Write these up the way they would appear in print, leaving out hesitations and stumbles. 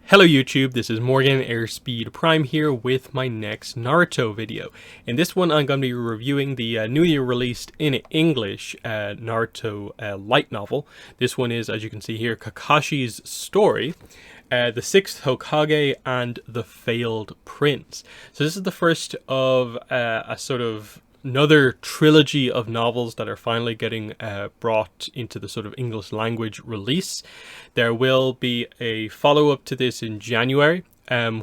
Hello YouTube, this is Morgan Airspeed Prime here with my next Naruto video. In this one I'm going to be reviewing the newly released in English Naruto light novel. This one is, as you can see here, Kakashi's story, the Sixth Hokage and the Failed Prince. So this is the first of a sort of another trilogy of novels that are finally getting brought into the sort of English language release. There will be a follow-up to this in January,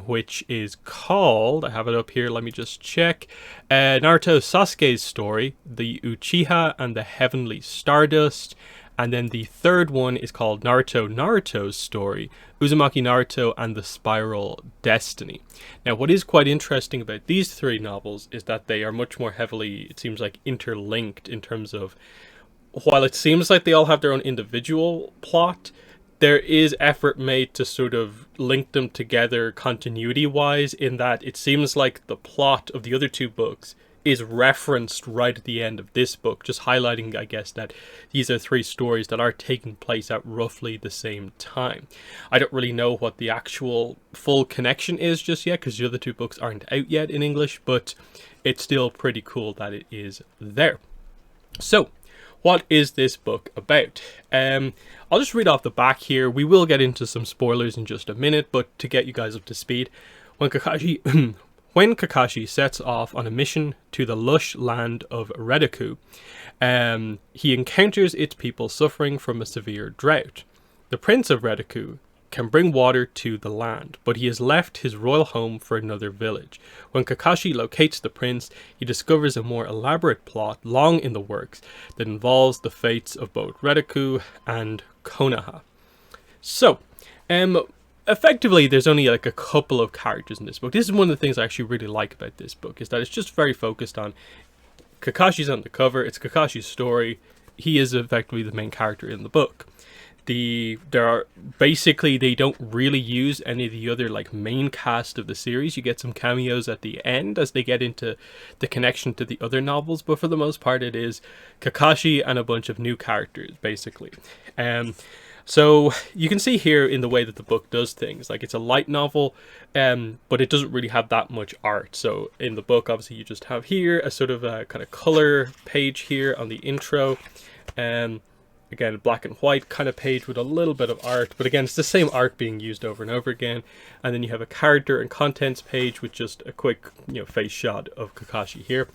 which is called, I have it up here, let me just check, Naruto Sasuke's Story, the Uchiha and the Heavenly Stardust. And then the third one is called Naruto's Story, Uzumaki Naruto and the Spiral Destiny. Now, what is quite interesting about these three novels is that they are much more heavily, it seems like, interlinked in terms of, while it seems like they all have their own individual plot, there is effort made to sort of link them together continuity-wise, in that it seems like the plot of the other two books is referenced right at the end of this book, just highlighting, I guess, that these are three stories that are taking place at roughly the same time. I don't really know what the actual full connection is just yet, because the other two books aren't out yet in English, but it's still pretty cool that it is there. So, what is this book about? I'll just read off the back here. We will get into some spoilers in just a minute, but to get you guys up to speed, when Kakashi sets off on a mission to the lush land of Redaku, he encounters its people suffering from a severe drought. The Prince of Redaku can bring water to the land, but he has left his royal home for another village. When Kakashi locates the prince, he discovers a more elaborate plot long in the works that involves the fates of both Redaku and Konoha. So, effectively, there's only like a couple of characters in this book. This is one of the things I actually really like about this book, is that it's just very focused on Kakashi's on the cover. It's Kakashi's story. He is effectively the main character in the book. They don't really use any of the other like main cast of the series. You get some cameos at the end as they get into the connection to the other novels, but for the most part it is Kakashi and a bunch of new characters basically. So you can see here in the way that the book does things, like it's a light novel, but it doesn't really have that much art. So in the book, obviously you just have here a sort of a kind of color page here on the intro, again, black and white kind of page with a little bit of art, but again, it's the same art being used over and over again. And then you have a character and contents page with just a quick, face shot of Kakashi here,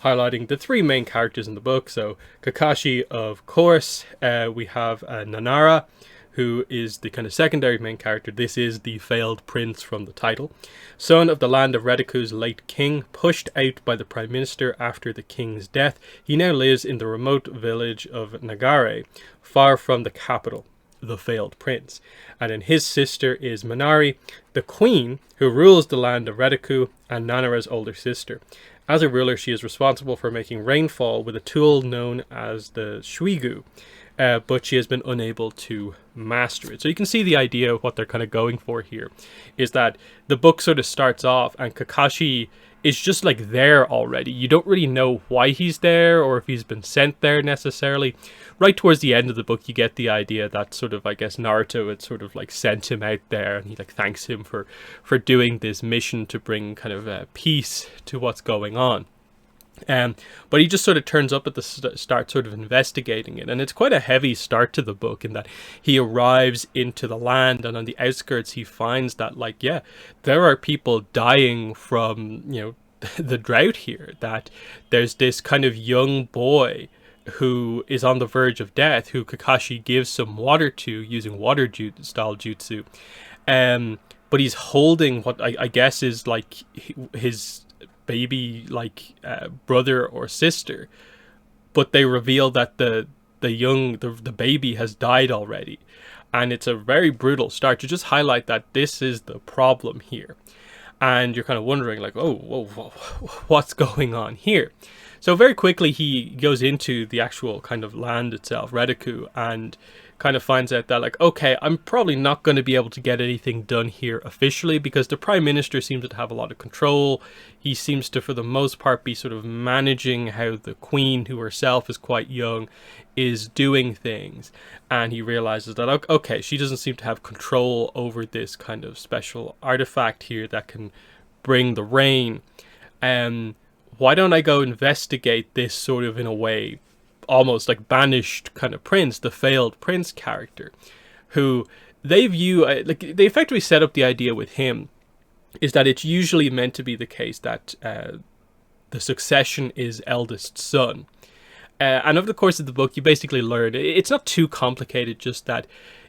highlighting the three main characters in the book. So Kakashi, of course, we have Nanara, who is the kind of secondary main character. This is the failed prince from the title. Son of the land of Redaku's late king, pushed out by the prime minister after the king's death, he now lives in the remote village of Nagare, far from the capital, the failed prince. And then his sister is Minari, the queen, who rules the land of Redaku and Nanara's older sister. As a ruler, she is responsible for making rainfall with a tool known as the Shuigu, but she has been unable to master it. So you can see the idea of what they're kind of going for here, is that the book sort of starts off and Kakashi is just like there already. You don't really know why he's there or if he's been sent there necessarily. Right towards the end of the book, you get the idea that sort of, I guess, Naruto had sort of like sent him out there, and he like thanks him for doing this mission to bring kind of peace to what's going on. But he just sort of turns up at the start sort of investigating it, and it's quite a heavy start to the book in that he arrives into the land, and on the outskirts he finds that, like, yeah, there are people dying from, the drought here, that there's this kind of young boy who is on the verge of death, who Kakashi gives some water to using water style jutsu, but he's holding what I guess is like his baby brother or sister, but they reveal that the baby has died already, and it's a very brutal start to just highlight that this is the problem here. And you're kind of wondering, like, oh, whoa, what's going on here? So very quickly he goes into the actual kind of land itself, Redaku, and kind of finds out that, like, okay, I'm probably not going to be able to get anything done here officially because the Prime Minister seems to have a lot of control. He seems to, for the most part, be sort of managing how the Queen, who herself is quite young, is doing things. And he realizes that, okay, she doesn't seem to have control over this kind of special artifact here that can bring the rain. Why don't I go investigate this sort of, in a way, almost like banished kind of prince, the failed prince character, who they view, like, they effectively set up the idea with him is that it's usually meant to be the case that the succession is eldest son. And over the course of the book, you basically learn, it's not too complicated, just that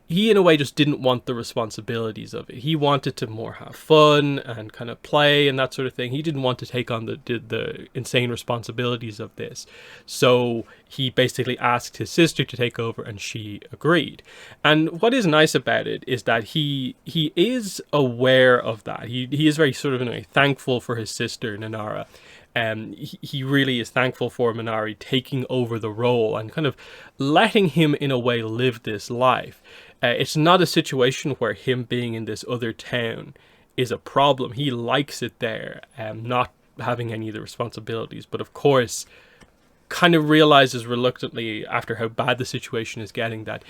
he, in a way, just didn't want the responsibilities of it. He wanted to more have fun and kind of play and that sort of thing. He didn't want to take on the insane responsibilities of this. So he basically asked his sister to take over, and she agreed. And what is nice about it is that he is aware of that. He is very sort of, in a way, thankful for his sister, Nanara. He really is thankful for Minari taking over the role and kind of letting him, in a way, live this life. It's not a situation where him being in this other town is a problem. He likes it there, not having any of the responsibilities. But of course, kind of realizes reluctantly, after how bad the situation is getting, that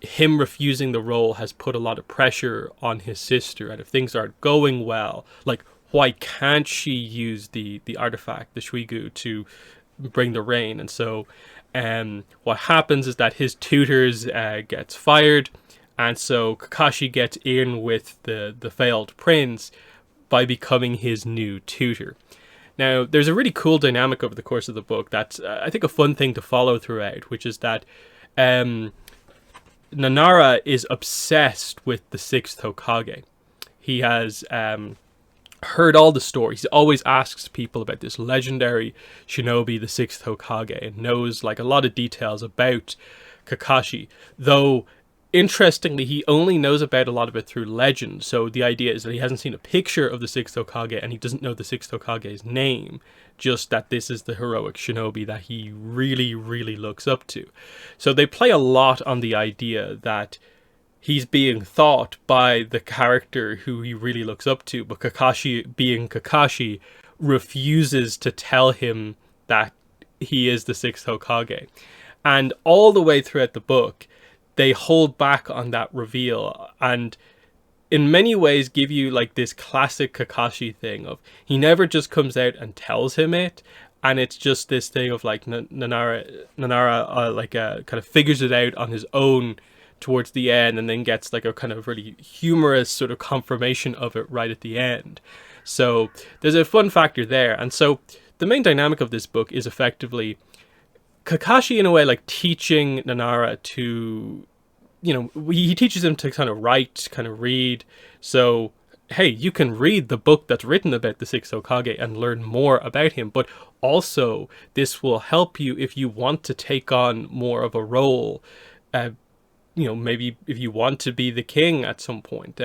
him refusing the role has put a lot of pressure on his sister. And if things aren't going well, like, why can't she use the artifact, the Shuigu, to bring the rain? And so what happens is that his tutors gets fired, and so Kakashi gets in with the failed prince by becoming his new tutor. Now, there's a really cool dynamic over the course of the book that's, I think, a fun thing to follow throughout, which is that Nanara is obsessed with the 6th Hokage. He has heard all the stories. He always asks people about this legendary shinobi, the 6th Hokage, and knows, like, a lot of details about Kakashi. Though, interestingly, he only knows about a lot of it through legend. So the idea is that he hasn't seen a picture of the 6th Hokage, and he doesn't know the 6th Hokage's name, just that this is the heroic shinobi that he really, really looks up to. So they play a lot on the idea that he's being thought by the character who he really looks up to, but Kakashi, being Kakashi, refuses to tell him that he is the 6th Hokage. And all the way throughout the book, they hold back on that reveal, and in many ways give you, like, this classic Kakashi thing of, he never just comes out and tells him it, and it's just this thing of, like, Nanara kind of figures it out on his own towards the end, and then gets, like, a kind of really humorous sort of confirmation of it right at the end. So there's a fun factor there. And so the main dynamic of this book is effectively Kakashi, in a way, like, teaching Nanara to, you know, he teaches him to kind of write, kind of read. So, hey, you can read the book that's written about the 6th Hokage and learn more about him, but also this will help you if you want to take on more of a role, you know, maybe if you want to be the king at some point.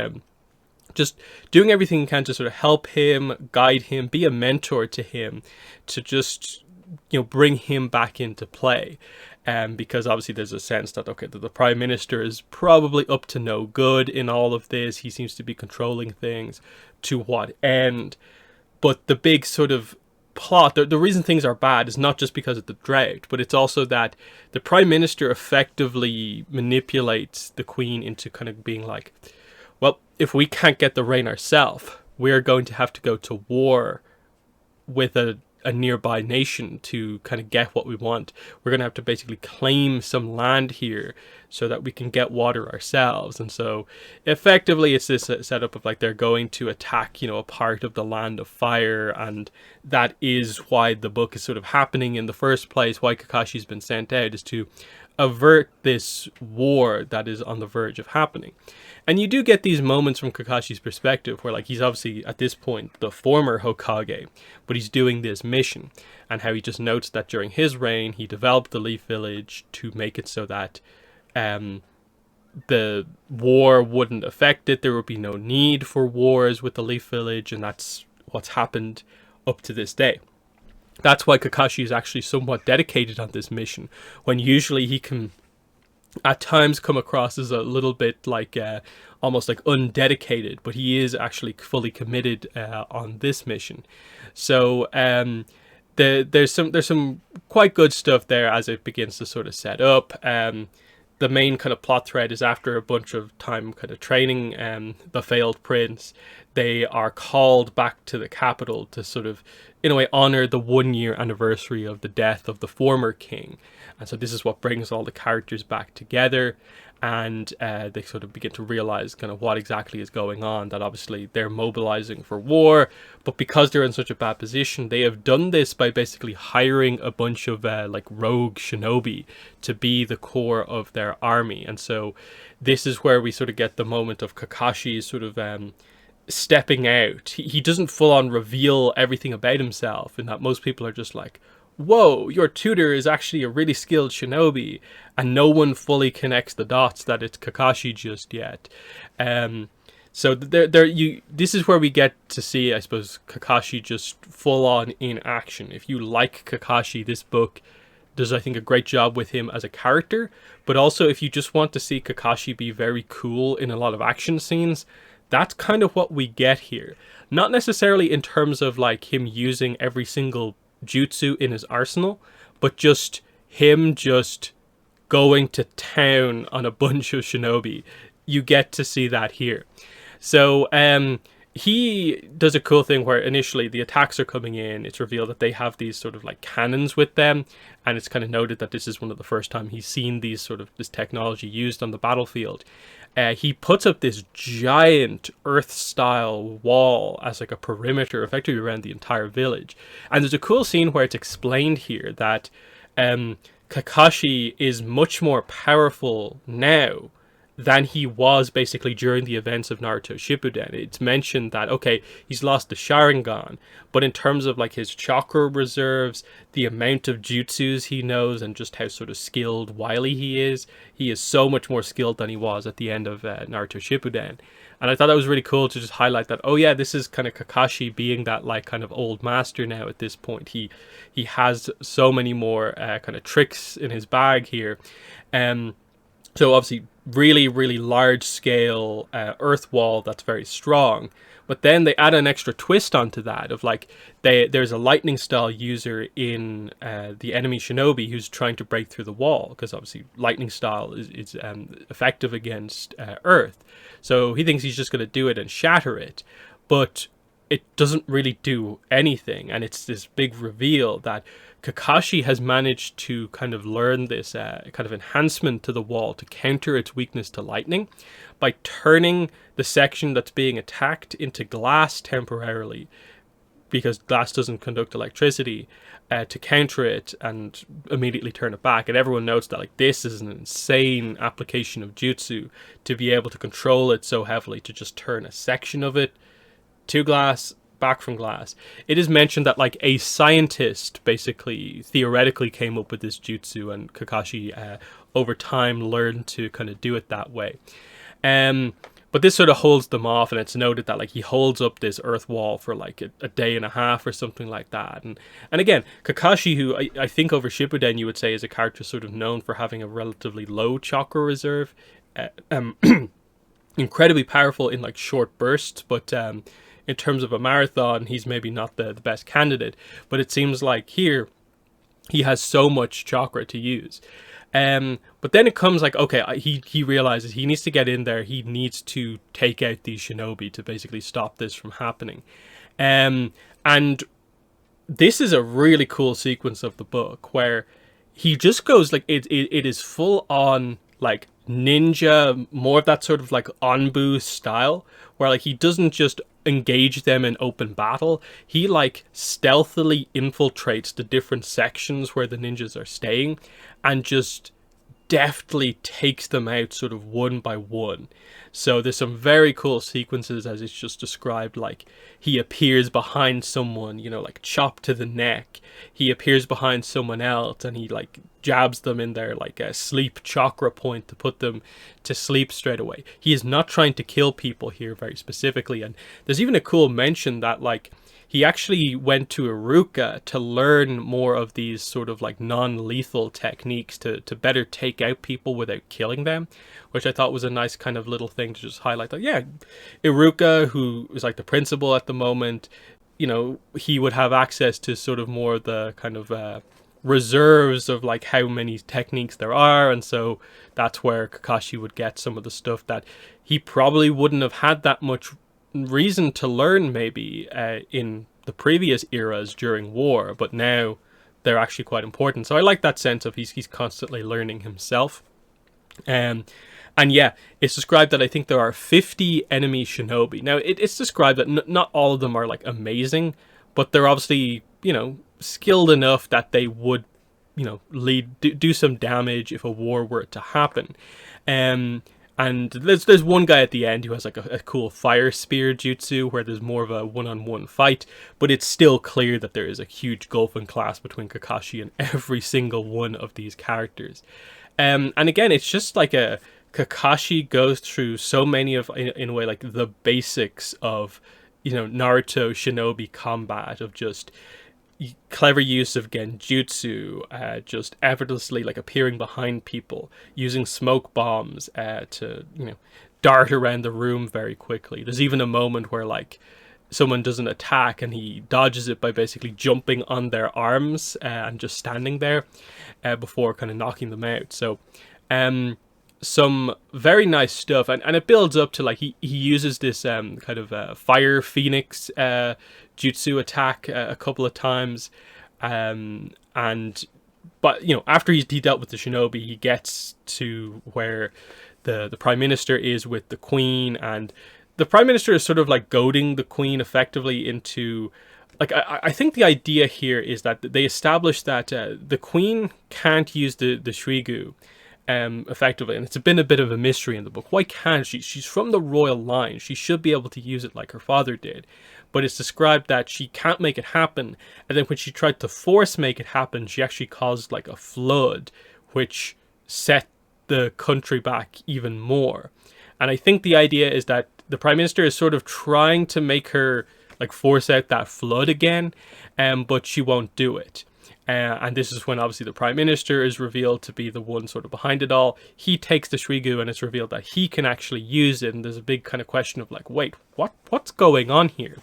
Just doing everything you can to sort of help him, guide him, be a mentor to him, to just, you know, bring him back into play. Because obviously there's a sense that, okay, the Prime Minister is probably up to no good in all of this. He seems to be controlling things. To what end? But the big sort of plot, the reason things are bad is not just because of the drought, but it's also that the Prime Minister effectively manipulates the Queen into kind of being like, well, if we can't get the rain ourselves, we're going to have to go to war with a nearby nation to kind of get what we want. We're going to have to basically claim some land here so that we can get water ourselves. And so effectively it's this setup of, like, they're going to attack, you know, a part of the land of fire, and that is why the book is sort of happening in the first place. Why Kakashi's been sent out is to avert this war that is on the verge of happening. And you do get these moments from Kakashi's perspective where, like, he's obviously at this point the former Hokage, but he's doing this mission, and how he just notes that during his reign he developed the Leaf Village to make it so that the war wouldn't affect it. There would be no need for wars with the Leaf Village, and that's what's happened up to this day. That's why Kakashi is actually somewhat dedicated on this mission, when usually he can at times come across as a little bit like almost like undedicated, but he is actually fully committed on this mission. So there's some quite good stuff there as it begins to sort of set up. The main kind of plot thread is after a bunch of time kind of training the failed prince, they are called back to the capital to sort of, in a way, honor the 1 year anniversary of the death of the former king. And so this is what brings all the characters back together, and they sort of begin to realize kind of what exactly is going on, that obviously they're mobilizing for war, but because they're in such a bad position, they have done this by basically hiring a bunch of like rogue shinobi to be the core of their army. And so this is where we sort of get the moment of Kakashi sort of stepping out. He doesn't full on reveal everything about himself, in that most people are just like, whoa, your tutor is actually a really skilled shinobi, and no one fully connects the dots that it's Kakashi just yet. So this is where we get to see, I suppose, Kakashi just full on in action. If you like Kakashi, this book does, I think, a great job with him as a character, but also if you just want to see Kakashi be very cool in a lot of action scenes, that's kind of what we get here. Not necessarily in terms of like him using every single jutsu in his arsenal, but just him just going to town on a bunch of shinobi. You get to see that here. So he does a cool thing where initially the attacks are coming in. It's revealed that they have these sort of like cannons with them, and it's kind of noted that this is one of the first time he's seen these sort of this technology used on the battlefield. He puts up this giant Earth-style wall as like a perimeter, effectively around the entire village. And there's a cool scene where it's explained here that Kakashi is much more powerful now than he was basically during the events of Naruto Shippuden. It's mentioned that, okay, he's lost the Sharingan, but in terms of like his chakra reserves, the amount of jutsus he knows, and just how sort of skilled, wily he is so much more skilled than he was at the end of Naruto Shippuden. And I thought that was really cool to just highlight that, oh yeah, this is kind of Kakashi being that like kind of old master now at this point. He has so many more kind of tricks in his bag here. So obviously really, really large scale earth wall that's very strong. But then they add an extra twist onto that of like there's a lightning style user in the enemy shinobi who's trying to break through the wall, because obviously lightning style is effective against earth. So he thinks he's just going to do it and shatter it, but it doesn't really do anything. And it's this big reveal that Kakashi has managed to kind of learn this kind of enhancement to the wall to counter its weakness to lightning by turning the section that's being attacked into glass temporarily, because glass doesn't conduct electricity, to counter it and immediately turn it back. And everyone notes that like this is an insane application of jutsu to be able to control it so heavily, to just turn a section of it to glass, back from glass. It is mentioned that like a scientist basically theoretically came up with this jutsu, and Kakashi over time learned to kind of do it that way. But this sort of holds them off, and it's noted that like he holds up this earth wall for like a day and a half or something like that. And again, Kakashi, who I think over Shippuden you would say is a character sort of known for having a relatively low chakra reserve, incredibly powerful in like short bursts, but in terms of a marathon, he's maybe not the best candidate. But it seems like here he has so much chakra to use. But then it comes like, okay, he realizes he needs to get in there. He needs to take out these shinobi to basically stop this from happening. And this is a really cool sequence of the book where he just goes like, it is full on like ninja, more of that sort of like Anbu style, where like he doesn't just engage them in open battle. He like stealthily infiltrates the different sections where the ninjas are staying and just deftly takes them out sort of one by one. So there's some very cool sequences as it's just described, like he appears behind someone, you know, like chopped to the neck. He appears behind someone else and he like jabs them in their like a sleep chakra point to put them to sleep straight away. He is not trying to kill people here very specifically, and there's even a cool mention that like he actually went to Iruka to learn more of these sort of like non-lethal techniques to better take out people without killing them, which I thought was a nice kind of little thing to just highlight that, yeah, Iruka, who is like the principal at the moment, you know, he would have access to sort of more of the kind of reserves of like how many techniques there are, and so that's where Kakashi would get some of the stuff that he probably wouldn't have had that much reason to learn maybe in the previous eras during war, but now they're actually quite important. So I like that sense of he's constantly learning himself. And yeah, it's described that I think there are 50 enemy shinobi. Now, it's described that not all of them are like amazing, but they're obviously, you know, skilled enough that they would, you know, do some damage if a war were to happen. And there's one guy at the end who has like a cool fire spear jutsu where there's more of a one-on-one fight, but it's still clear that there is a huge gulf in class between Kakashi and every single one of these characters. And again, it's just like a Kakashi goes through so many of, in a way, like the basics of, you know, Naruto shinobi combat, of just clever use of genjutsu, just effortlessly like appearing behind people, using smoke bombs to, you know, dart around the room very quickly. There's even a moment where like someone does an attack and he dodges it by basically jumping on their arms and just standing there before kind of knocking them out. So some very nice stuff, and it builds up to like he uses this kind of fire phoenix jutsu attack a couple of times, but you know, after he dealt with the shinobi, he gets to where the prime minister is with the queen, and the prime minister is sort of like goading the queen effectively into, like, I think the idea here is that they established that the queen can't use the shrigu effectively, and it's been a bit of a mystery in the book. Why can't she? She's from the royal line. She should be able to use it like her father did. But it's described that she can't make it happen, and then when she tried to force make it happen, she actually caused like a flood, which set the country back even more. And I think the idea is that the prime minister is sort of trying to make her like force out that flood again, but she won't do it. And this is when obviously the prime minister is revealed to be the one sort of behind it all. He takes the shrigu and it's revealed that he can actually use it. And there's a big kind of question of like, wait, what's going on here?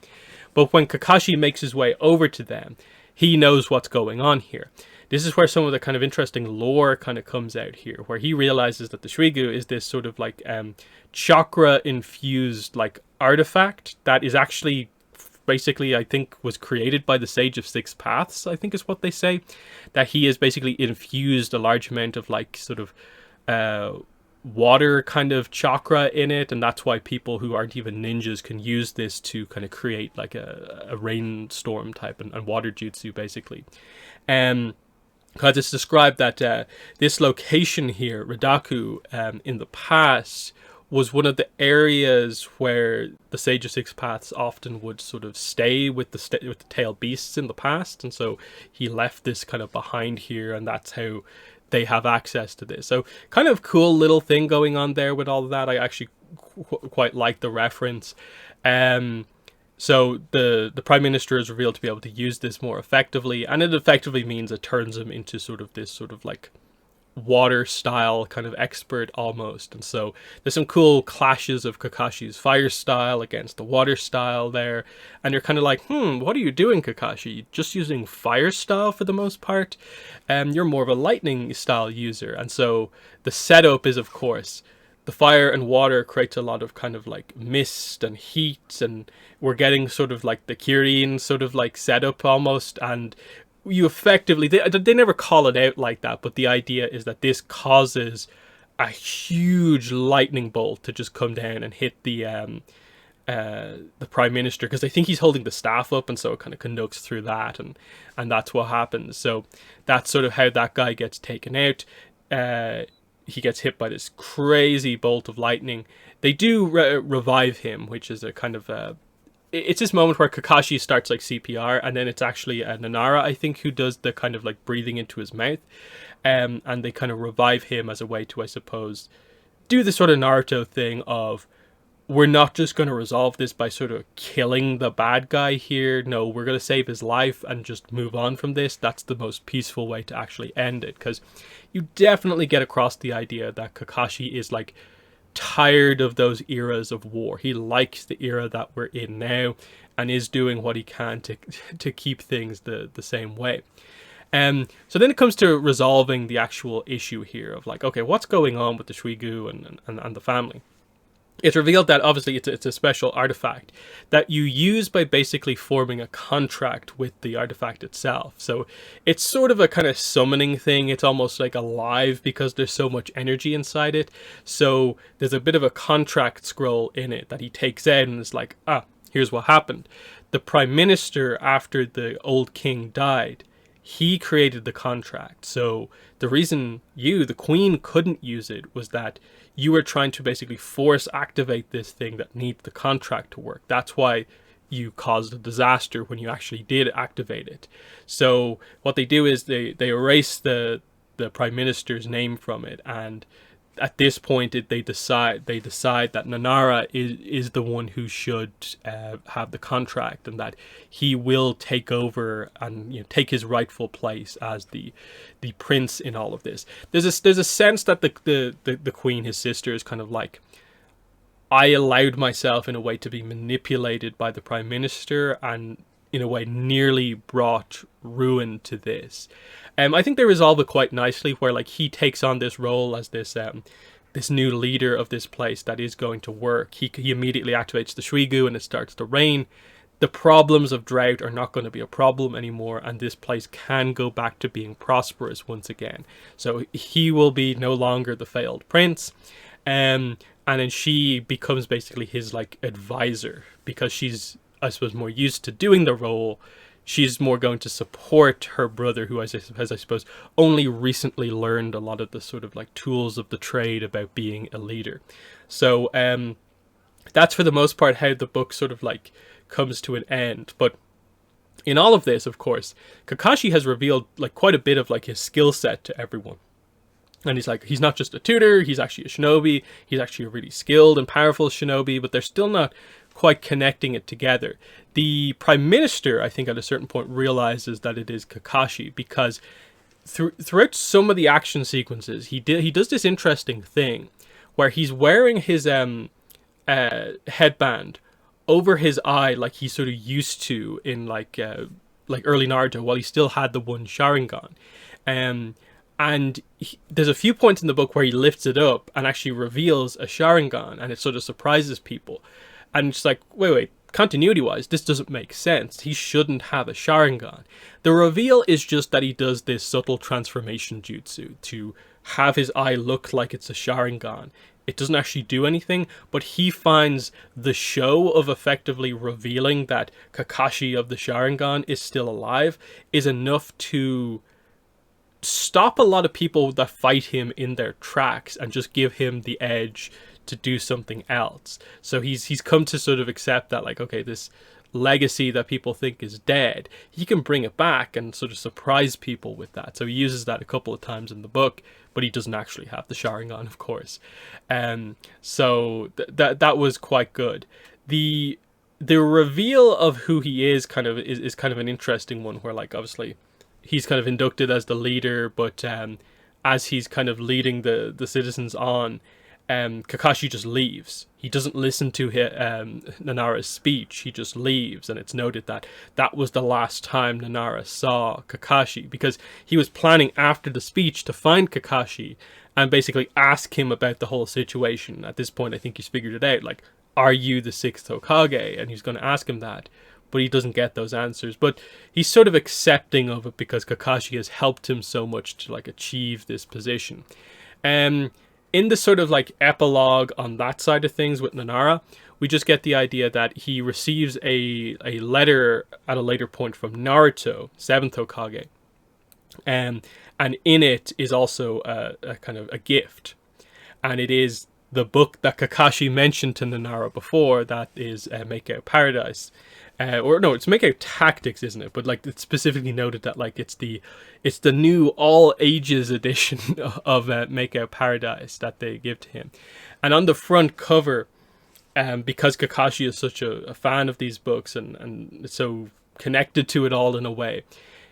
But when Kakashi makes his way over to them, he knows what's going on here. This is where some of the kind of interesting lore kind of comes out here, where he realizes that the shrigu is this sort of like chakra infused like artifact that is actually basically, I think, was created by the Sage of Six Paths, I think is what they say. That he has basically infused a large amount of like sort of water kind of chakra in it, and that's why people who aren't even ninjas can use this to kind of create like a rainstorm type and water jutsu basically. Because it's described that this location here, Redaku, in the past was one of the areas where the Sage of Six Paths often would sort of stay with the tailed beasts in the past, and so he left this kind of behind here, and that's how they have access to this. So kind of cool little thing going on there with all of that. I actually quite like the reference. So the prime minister is revealed to be able to use this more effectively, and it effectively means it turns him into sort of this sort of like water style kind of expert almost. And so there's some cool clashes of Kakashi's fire style against the water style there, and you're kind of like, what are you doing, Kakashi? Just using fire style for the most part? You're more of a lightning style user. And so the setup is, of course, the fire and water creates a lot of kind of like mist and heat, and we're getting sort of like the Kirin sort of like setup almost, and you effectively, they never call it out like that, but the idea is that this causes a huge lightning bolt to just come down and hit the prime minister, because I think he's holding the staff up, and so it kind of conducts through that, and that's what happens. So that's sort of how that guy gets taken out. He gets hit by this crazy bolt of lightning. They do revive him, which is a kind of it's this moment where Kakashi starts like CPR, and then it's actually Nanara, I think, who does the kind of like breathing into his mouth, and they kind of revive him as a way to, I suppose, do the sort of Naruto thing of, we're not just going to resolve this by sort of killing the bad guy here. No, we're going to save his life and just move on from this. That's the most peaceful way to actually end it, because you definitely get across the idea that Kakashi is like tired of those eras of war. He likes the era that we're in now and is doing what he can to keep things the same way. So then it comes to resolving the actual issue here of like, okay, what's going on with the Shuigu and the family? It's revealed that obviously it's a special artifact that you use by basically forming a contract with the artifact itself. So it's sort of a kind of summoning thing. It's almost like alive because there's so much energy inside it. So there's a bit of a contract scroll in it that he takes out and is like, here's what happened. The prime minister, after the old king died, he created the contract. So the reason the queen, couldn't use it was that you were trying to basically force activate this thing that needs the contract to work. That's why you caused a disaster when you actually did activate it. So what they do is they erase the prime minister's name from it, and at this point they decide that Nanara is the one who should have the contract, and that he will take over and take his rightful place as the prince in all of this. There's a sense that the queen, his sister, is kind of like, I allowed myself in a way to be manipulated by the prime minister, and in a way nearly brought ruin to this. I think they resolve it quite nicely, where like he takes on this role as this new leader of this place that is going to work. He immediately activates the Shuigu and it starts to rain. The problems of drought are not going to be a problem anymore, and this place can go back to being prosperous once again. So he will be no longer the failed prince, and then she becomes basically his like advisor, because she's, I suppose, more used to doing the role. She's more going to support her brother, who has, I suppose, only recently learned a lot of the sort of like tools of the trade about being a leader. So that's for the most part how the book sort of like comes to an end. But in all of this, of course, Kakashi has revealed like quite a bit of like his skill set to everyone. And he's not just a tutor, he's actually a shinobi. He's actually a really skilled and powerful shinobi, but they're still not quite connecting it together. The prime minister, I think, at a certain point realizes that it is Kakashi, because throughout some of the action sequences, he does this interesting thing where he's wearing his headband over his eye, like he sort of used to in like early Naruto, while he still had the one Sharingan. And there's a few points in the book where he lifts it up and actually reveals a Sharingan, and it sort of surprises people. And it's like, wait, continuity-wise, this doesn't make sense. He shouldn't have a Sharingan. The reveal is just that he does this subtle transformation jutsu to have his eye look like it's a Sharingan. It doesn't actually do anything, but he finds the show of effectively revealing that Kakashi of the Sharingan is still alive is enough to stop a lot of people that fight him in their tracks and just give him the edge to do something else. So he's come to sort of accept that, like, okay, this legacy that people think is dead, he can bring it back and sort of surprise people with that. So he uses that a couple of times in the book, but he doesn't actually have the Sharingan, of course. So that was quite good. The reveal of who he is kind of is kind of an interesting one, where like obviously he's kind of inducted as the leader, but as he's kind of leading the citizens on, Kakashi just leaves. He doesn't listen to Nanara's speech. He just leaves, and it's noted that that was the last time Nanara saw Kakashi, because he was planning after the speech to find Kakashi and basically ask him about the whole situation. At this point, I think he's figured it out, like, are you the 6th Hokage? And he's going to ask him that, but he doesn't get those answers. But he's sort of accepting of it because Kakashi has helped him so much to like achieve this position. In the sort of like epilogue on that side of things with Nanara, we just get the idea that he receives a letter at a later point from Naruto, 7th Hokage. And in it is also a kind of a gift. And it is the book that Kakashi mentioned to Nanara before, that is Makeout Paradise. Or no, it's Makeout Tactics, isn't it? But like, it's specifically noted that like it's the new all ages edition of Makeout Paradise that they give to him. And on the front cover, because Kakashi is such a fan of these books and so connected to it all in a way,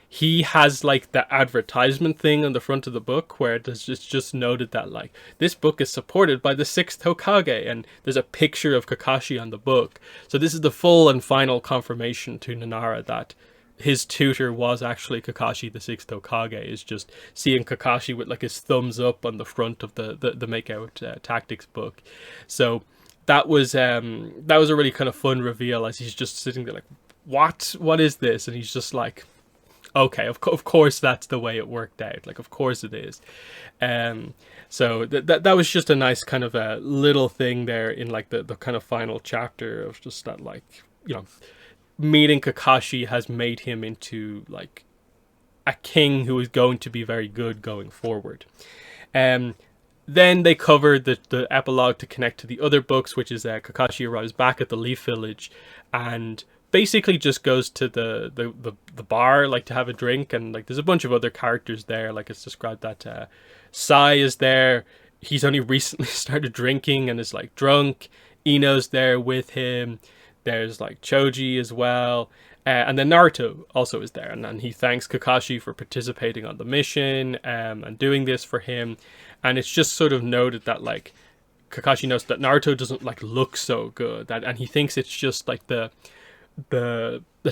he has like the advertisement thing on the front of the book where it's just noted that like, this book is supported by the 6th Hokage, and there's a picture of Kakashi on the book. So this is the full and final confirmation to Nanara that his tutor was actually Kakashi, the 6th Hokage, is just seeing Kakashi with like his thumbs up on the front of the Makeout Tactics book. So that was a really kind of fun reveal, as he's just sitting there like, what is this? And he's just like, okay, of course that's the way it worked out. Like, of course it is. So that was just a nice kind of a little thing there in like the kind of final chapter of just that, like, you know, meeting Kakashi has made him into like a king who is going to be very good going forward. Then they covered the epilogue to connect to the other books, which is Kakashi arrives back at the Leaf Village and basically just goes to the bar, like, to have a drink, and like there's a bunch of other characters there. Like, it's described that Sai is there. He's only recently started drinking and is like drunk. Ino's there with him. There's like Choji as well. And then Naruto also is there, and he thanks Kakashi for participating on the mission and doing this for him. And it's just sort of noted that like Kakashi knows that Naruto doesn't like look so good, and he thinks it's just like the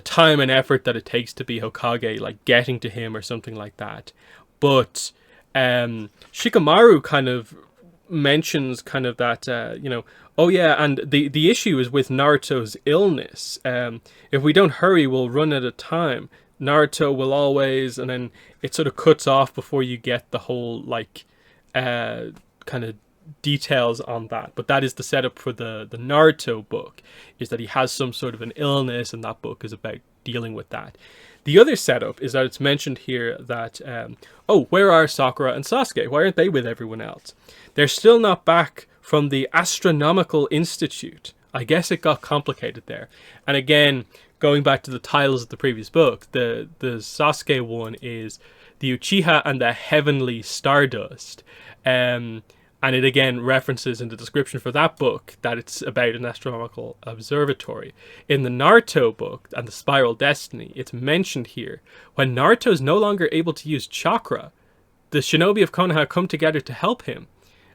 time and effort that it takes to be Hokage, like getting to him or something like that. But Shikamaru kind of mentions kind of that, oh yeah, and the issue is with Naruto's illness. If we don't hurry, we'll run out of time. Naruto will always, and then it sort of cuts off before you get the whole like kind of details on that. But that is the setup for the Naruto book, is that he has some sort of an illness, and that book is about dealing with that. The other setup is that it's mentioned here that where are Sakura and Sasuke? Why aren't they with everyone else? They're still not back from the Astronomical Institute. I guess it got complicated there. And again, going back to the titles of the previous book, the Sasuke one is the Uchiha and the Heavenly Stardust. And it again references in the description for that book that it's about an astronomical observatory. In the Naruto book and the Spiral Destiny, it's mentioned here, when Naruto is no longer able to use chakra, the shinobi of Konoha come together to help him.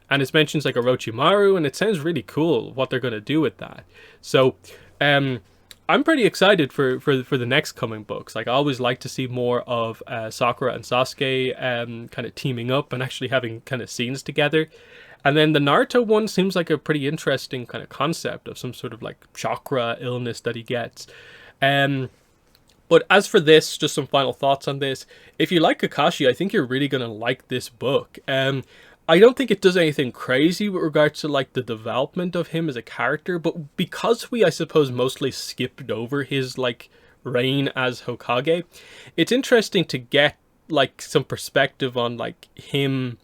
And it mentions like Orochimaru, and it sounds really cool what they're going to do with that. So I'm pretty excited for the next coming books. Like, I always like to see more of Sakura and Sasuke kind of teaming up and actually having kind of scenes together. And then the Naruto one seems like a pretty interesting kind of concept of some sort of like chakra illness that he gets. But as for this, just some final thoughts on this. If you like Kakashi, I think you're really going to like this book. I don't think it does anything crazy with regards to like the development of him as a character, but because we, I suppose, mostly skipped over his like reign as Hokage, it's interesting to get like some perspective on like him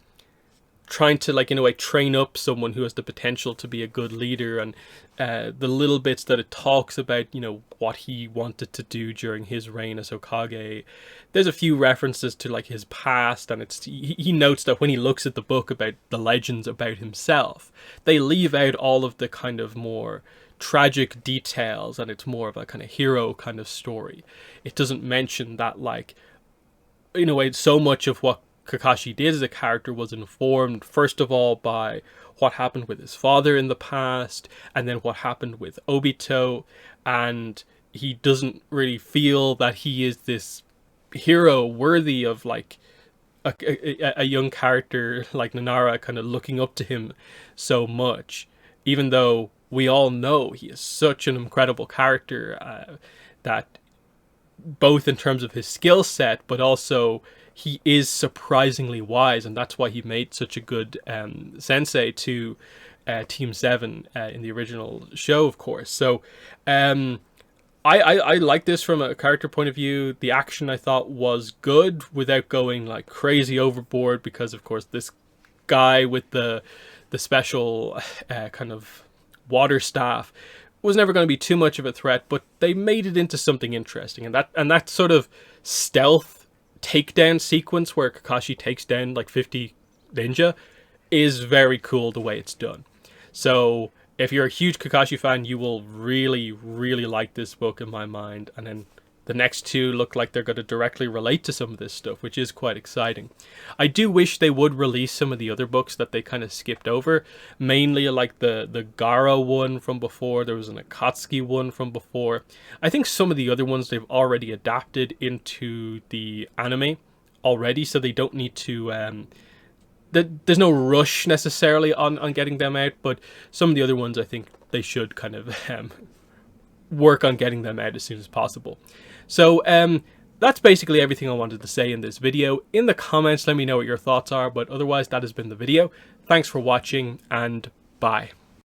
trying to, like, in a way, train up someone who has the potential to be a good leader, and the little bits that it talks about, you know, what he wanted to do during his reign as Hokage. There's a few references to like his past, and it's he notes that when he looks at the book about the legends about himself, they leave out all of the kind of more tragic details, and it's more of a kind of hero kind of story. It doesn't mention that, like, in a way, so much of what Kakashi did as a character was informed, first of all, by what happened with his father in the past, and then what happened with Obito, and he doesn't really feel that he is this hero worthy of, like, a young character like Nanara kind of looking up to him so much, even though we all know he is such an incredible character, that both in terms of his skill set, but also he is surprisingly wise, and that's why he made such a good sensei to Team 7 in the original show, of course. So I like this from a character point of view. The action, I thought, was good without going like crazy overboard, because of course this guy with the the special kind of water staff was never going to be too much of a threat, but they made it into something interesting. And that sort of stealth takedown sequence where Kakashi takes down like 50 ninja is very cool the way it's done. So if you're a huge Kakashi fan, you will really, really like this book in my mind. And then the next two look like they're going to directly relate to some of this stuff, which is quite exciting. I do wish they would release some of the other books that they kind of skipped over. Mainly like the Gaara one from before. There was an Akatsuki one from before. I think some of the other ones they've already adapted into the anime already, so they don't need to... there's no rush necessarily on getting them out, but some of the other ones I think they should kind of work on getting them out as soon as possible. So that's basically everything I wanted to say in this video. In the comments, let me know what your thoughts are, but otherwise that has been the video. Thanks for watching, and bye.